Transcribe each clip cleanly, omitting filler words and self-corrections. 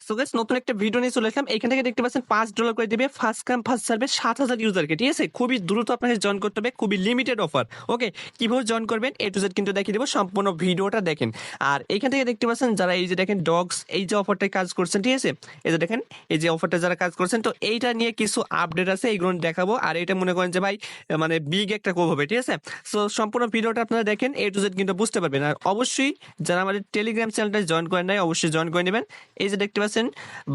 So guys নতুন একটা video নিয়ে চলে আসলাম। এখান থেকে দেখতে পাচ্ছেন $5 করে দিবে ফার্স্ট কাম ফার্স্ট সার্ভে 7,000 ইউজারকে। ঠিক আছে, খুবই দ্রুত আপনাকে জয়েন করতে হবে, খুবই লিমিটেড অফার। ওকে, কিভাবে জয়েন করবেন এ টু জেড কিন্তু দেখিয়ে দেবো, সম্পূর্ণ ভিডিওটা দেখেন। আর এখান থেকে দেখতে পাচ্ছেন যারা এই যে দেখেন ডগস এই যে অফারটায় কাজ করছেন, ঠিক আছে, এই যে দেখেন এই যে অফারটা যারা কাজ করছেন, তো এইটা নিয়ে কিছু আপডেট আছে, এইগুলো দেখাবো। আর এটা মনে করেন যে ভাই মানে বিগ একটা কোভ হবে, ঠিক আছে। সো সম্পূর্ণ ভিডিওটা আপনারা দেখেন, এ টু জেড কিন্তু বুঝতে পারবেন। আর অবশ্যই যারা আমাদের টেলিগ্রাম চ্যানেলটা জয়েন করেন নাই অবশ্যই জয়েন করে নেবেন। এই যে দেখতে পাচ্ছেন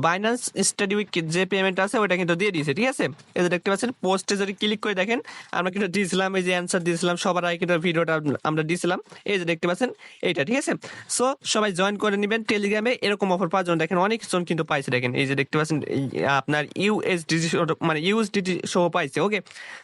বাইন্যান্স স্টাডি উইক যে পেমেন্ট আছে ওটা কিন্তু দিয়ে দিয়েছে, ঠিক আছে। এই যে দেখতে পাচ্ছেন পোস্টে যদি ক্লিক করে দেখেন আমরা কিন্তু দিয়েছিলাম, এই যে অ্যান্সার দিয়েছিলাম সবার আগে কিন্তু ভিডিওটা আমরা দিয়েছিলাম। এই যে দেখতে পাচ্ছেন এইটা, ঠিক আছে। সো সবাই জয়েন করে নেবেন টেলিগ্রামে, এরকম অফার পাওয়ার জন্য দেখেন অনেকজন কিন্তু পাইছে। দেখেন এই যে দেখতে পাচ্ছেন আপনার ইউএসডিটি মানে ইউএসডিটি সহ পাইছে। ওকে,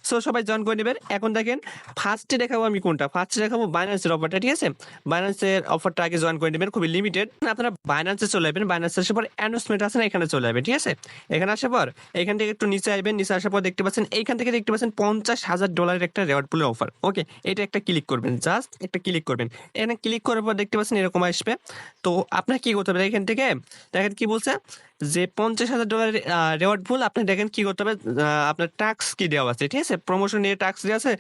সো সবাই জয়েন করে নেবেন। এখন দেখেন ফার্স্টে দেখাবো আমি কোনটা, ফার্স্টে দেখাবো বাইন্যান্সের অফারটা, ঠিক আছে। বাইন্যান্সের অফারটা আগে জয়েন করে নেবেন, খুবই লিমিটেড। আপনারা বাইন্যান্সে চলে যাবেন, বাইন্যান্সে আসার পর অ্যানাউন্সমেন্ট আছে না, এখানে চলে যাবেন, ঠিক আছে। এখানে আসার পর এখান থেকে একটু নিচে আসবেন, নিচে আসার পর দেখতে পাচ্ছেন এইখান থেকে দেখতে পাচ্ছেন $50,000 একটা রেওয়ার্ড পুলের অফার। ওকে, এটা একটা ক্লিক করবেন, জাস্ট একটা ক্লিক করবেন। এখানে ক্লিক করার পর দেখতে পাচ্ছেন এরকম আসবে। তো আপনার কি করতে হবে এখান থেকে দেখেন কি বলছে যে $50,000 রেওয়ার্ড পুল। আপনি দেখেন কি করতে হবে, আপনার টাস্ক কি দেওয়া আছে, ঠিক আছে, প্রমোশন নিয়ে টাস্ক দেওয়া আছে।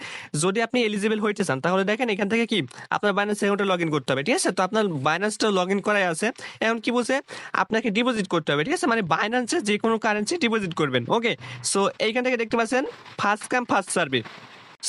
যদি আপনি এলিজিবল হইতে চান তাহলে দেখেন এখান থেকে কি আপনার বাইন্যান্স অ্যাকাউন্টে লগ ইন করতে হবে, ঠিক আছে। তো আপনার বাইন্যান্সটা লগ ইন করাই আছে। এখন কি বলছে আপনাকে ডিপোজিট করতে হবে, ঠিক আছে, মানে বাইন্যান্সে যে কোনো কারেন্সি ডিপোজিট করবেন। ওকে, সো এইখান থেকে দেখতে পাচ্ছেন first come first service.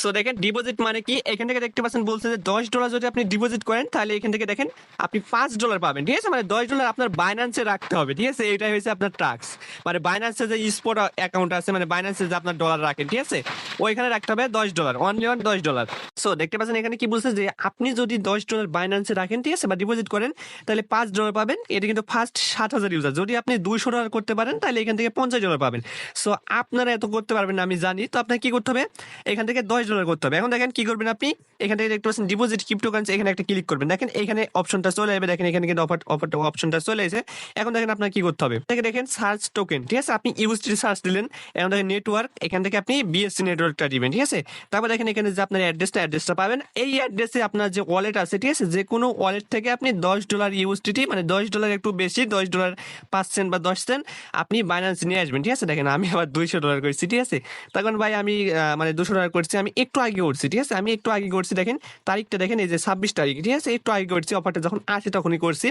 So দেখেন ডিপোজিট মানে কি, এখান থেকে দেখতে পাচ্ছেন বলছে যে $10 যদি আপনি ডিপোজিট করেন তাহলে এখান থেকে দেখেন আপনি $5 পাবেন, ঠিক আছে। মানে $10 আপনার বাইন্যান্সে রাখতে হবে, ঠিক আছে। এটাই হয়েছে আপনার টাস্ক, মানে বাইন্যান্সে যে স্পট অ্যাকাউন্ট আছে, মানে বাইন্যান্সে যে আপনার ডলার রাখেন, ঠিক আছে, ওইখানে রাখতে হবে $10, অনলি অন $10। সো দেখতে পাচ্ছেন এখানে কি বলছে যে আপনি যদি $10 বাইন্যান্সে রাখেন, ঠিক আছে, বা ডিপোজিট করেন তাহলে $5 পাবেন। এটা কিন্তু ফার্স্ট 7,000 ইউজার। যদি আপনি $200 করতে পারেন তাহলে এখান থেকে $50 পাবেন। সো আপনারা এত করতে পারবেন না আমি জানি, তো আপনাকে কি করতে হবে এখান থেকে $10 করতে হবে। এখন দেখেন কি করবেন আপনি, এখান থেকে দেখতে পাচ্ছেন ডিপোজিট ক্রিপ্টোকারেন্সি, এখানে একটা ক্লিক করবেন। দেখেন এখানে অপশনটা চলে যাবে, দেখেন এখানে কিন্তু অপশনটা চলে এসেছে। এখন দেখেন আপনার কি করতে হবে, দেখেন সার্চ টোকেন, ঠিক আছে, আপনি ইউএসডি সার্চ দিলেন। এখন দেখেন নেটওয়ার্ক, এখান থেকে আপনি বিএসসি নেটওয়ার্কটা দিবেন, ঠিক আছে। তারপর দেখেন এখানে যে আপনার অ্যাড্রেসটা পাবেন, এই অ্যাড্রেসে আপনার যে ওয়ালেট আছে, ঠিক আছে, যে কোনো ওয়ালেট থেকে আপনি $10 ইউএসডিটি মানে $10 একটু বেশি, $10 5 সেন্ট বা 10 সেন্ট আপনি বাইন্যান্স নিয়ে আসবেন, ঠিক আছে। দেখেন আমি আবার $200 করেছি, ঠিক আছে। তখন ভাই আমি মানে $200 করছি, আমি একটু আগে করছি, ঠিক আছে, আমি একটু আগে করছি। দেখেন তারিখটা দেখেন এই যে 26 তারিখ, ঠিক আছে, একটু আগে করছি, অফারটা যখন আসে তখনই করছি।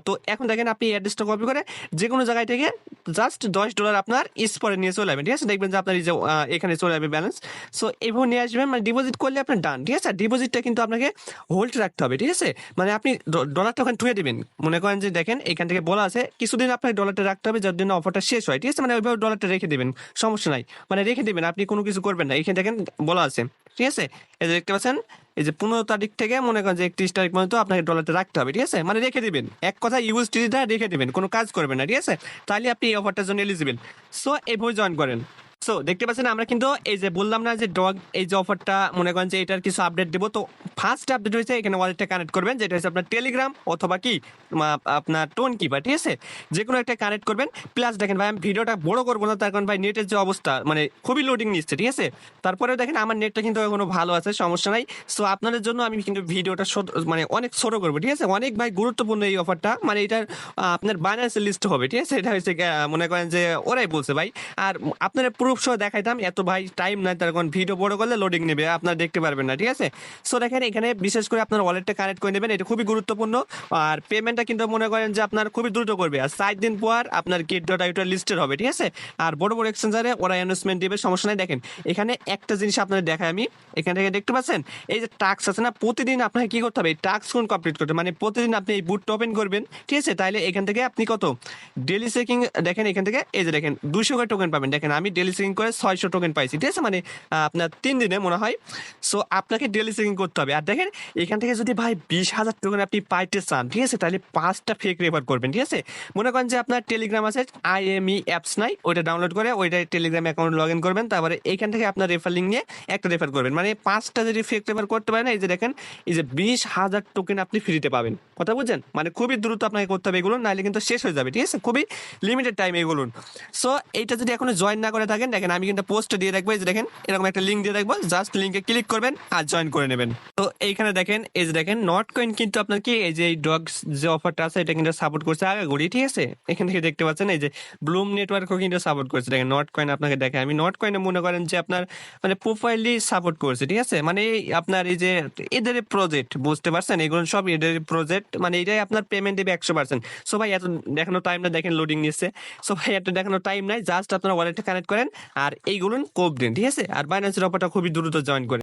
তো এখন দেখেন আপনি অ্যাড্রেসটা কপি করে যে কোনো জায়গায় থেকে জাস্ট $10 আপনার স্পটে নিয়ে চলে যাবেন, ঠিক আছে। দেখবেন যে আপনার এই যে এখানে চলে যাবে ব্যালেন্স। সো এইভাবে নিয়ে আসবেন, মানে ডিপোজিট করলে আপনার ডান, ঠিক আছে। ডিপোজিটটা কিন্তু আপনাকে হোল্ড রাখতে হবে, ঠিক আছে, মানে আপনি ডলারটা ওখানে ঠুয়ে দেবেন। মনে করেন যে দেখেন এখান থেকে বলা আছে কিছুদিন আপনাকে ডলারটা রাখতে হবে যার জন্য অফারটা শেষ হয়, ঠিক আছে, মানে ওইভাবে ডলারটা রেখে দেবেন, সমস্যা নাই, মানে রেখে দেবেন, আপনি কোনো কিছু করবেন না। এখানে দেখেন বলা আছে, ঠিক আছে। এই যে দেখতে পাচ্ছেন এই যে 15 তারিখ থেকে মনে করেন যে 31 তারিখ পর্যন্ত আপনাকে ডলারটা রাখতে হবে, ঠিক আছে, মানে রেখে দিবেন, এক কথা ইউএসডিটা রেখে দিবেন, কোনো কাজ করবেন না, ঠিক আছে। তাহলে আপনি এই অফারটার জন্য এলিজিবল। সো এইভাবে জয়েন করেন। সো দেখতে পাচ্ছেন আমরা কিন্তু এই যে বললাম না যে ডগ এই যে অফারটা মনে করেন যে এটার কিছু আপডেট দেবো। তো ফার্স্ট আপডেট হয়েছে এখানে ওয়ালেটটা কানেক্ট করবেন, যেটা হচ্ছে আপনার টেলিগ্রাম অথবা কি আপনার টোন কিপার, ঠিক আছে, যে কোনো একটা কানেক্ট করবেন। প্লাস দেখেন ভাই আমি ভিডিওটা বড় করবো না, তার কারণ ভাই নেটের যে অবস্থা মানে খুবই লোডিং নিচ্ছে, ঠিক আছে। তারপরেও দেখেন আমার নেটটা কিন্তু এখনো ভালো আছে, সমস্যা নাই। সো আপনাদের জন্য আমি কিন্তু ভিডিওটা মানে অনেক ছোট করবো, ঠিক আছে। অনেক ভাই গুরুত্বপূর্ণ এই অফারটা, মানে এটার আপনার বাইন্যান্সের লিস্ট হবে, ঠিক আছে। এটা হচ্ছে মনে করেন যে ওরাই বলছে ভাই। আর আপনার প্রুফ সহ দেখাইতাম, এত ভাই টাইম নাই, তার কারণ ভিডিও বড় করলে লোডিং নেবে, আপনারা দেখতে পারবেন না, ঠিক আছে। সো দেখেন এখানে বিশেষ করে আপনার ওয়ালেটটা কানেক্ট করে নেবেন, এটা খুবই গুরুত্বপূর্ণ। আর পেমেন্টটা কিন্তু মনে করেন যে আপনার খুবই দ্রুত করবে, আর 7 দিন পর আপনার Gate.io লিস্টেড হবে, ঠিক আছে। আর বড় বড় এক্সচেঞ্জারে ওরা অ্যানাউন্সমেন্ট দিবে, সমস্যা নাই। দেখেন এখানে একটা জিনিস আপনাদের দেখাই আমি, এখান থেকে দেখতে পাচ্ছেন এই যে টাস্ক আছে না, প্রতিদিন আপনাকে কি করতে হবে এই টাস্ক কমপ্লিট করতে, মানে প্রতিদিন আপনি এই বুটটা ওপেন করবেন, ঠিক আছে। তাহলে এখান থেকে আপনি কত ডেলি চেকিং দেখেন, এখান থেকে এই যে দেখেন 200 করে টোকেন পাবেন। দেখেন আমি ডেলি চেকিং করে 600 টোকেন পাইছি, ঠিক আছে, মানে আপনার 3 দিনে মনে হয়। সো আপনাকে ডেলি চেকিং করতে হবে। আর দেখেন এখান থেকে যদি ভাই 20,000 টোকেন আপনি পাইতে চান, ঠিক আছে, তাহলে 5টা ফেক রেফার করবেন, ঠিক আছে। মনে করেন যে আপনার টেলিগ্রাম আছে IME অ্যাপস নাই, ওইটা ডাউনলোড করে ওইটা টেলিগ্রাম অ্যাকাউন্ট লগ ইন করবেন, তারপরে এইখান থেকে আপনার রেফার লিঙ্ক নিয়ে একটা রেফার করবেন, মানে 5টা যদি ফেক রেফার করতে পারেন এই যে দেখেন এই যে 20,000 টোকেন আপনি ফ্রিতে পাবেন। কথা বুঝছেন, মানে খুবই দ্রুত আপনাকে করতে হবে এগুলো, নাহলে কিন্তু শেষ হয়ে যাবে। ঠিক আছে, খুবই লিমিটেড টাইম এগুলো। সো এইটা যদি এখনো জয়েন না করে থাকেন, দেখেন আমি কিন্তু পোস্ট দিয়ে রাখবো, এই যে দেখেন এরকম একটা লিঙ্ক দিয়ে রাখবো, জাস্ট লিঙ্কে ক্লিক করবেন আর জয়েন করে নেবেন। তো এইখানে দেখেন, এই যে দেখেন নট কয়েন কিন্তু আপনার কি এই যে ডগস যে অফারটা আছে এটা কিন্তু সাপোর্ট করছে আগাগোড়ি। ঠিক আছে, এখান থেকে দেখতে পাচ্ছেন এই যে ব্লুম নেটওয়ার্কও কিন্তু সাপোর্ট করছে। দেখেন নট কয়েন আপনাকে দেখে, আমি নট কয়েনে মনে করেন যে আপনার মানে প্রোফাইলি সাপোর্ট করছে। ঠিক আছে, মানে আপনার এই যে এদের প্রজেক্ট, বুঝতে পারছেন, এগুলো সব এদের প্রজেক্ট, মানে এটাই আপনার পেমেন্ট দেবে 100%। সো ভাই এত দেখানো টাইম না, দেখেন লোডিং নিচ্ছে। সো ভাই এত দেখানো টাইম নাই, জাস্ট আপনারা ওয়ালেটে কানেক্ট করেন আর এইগুলো কোপ দিন। ঠিক আছে, আর বাইন্যান্সের অফারটা খুবই দ্রুত জয়েন করেন।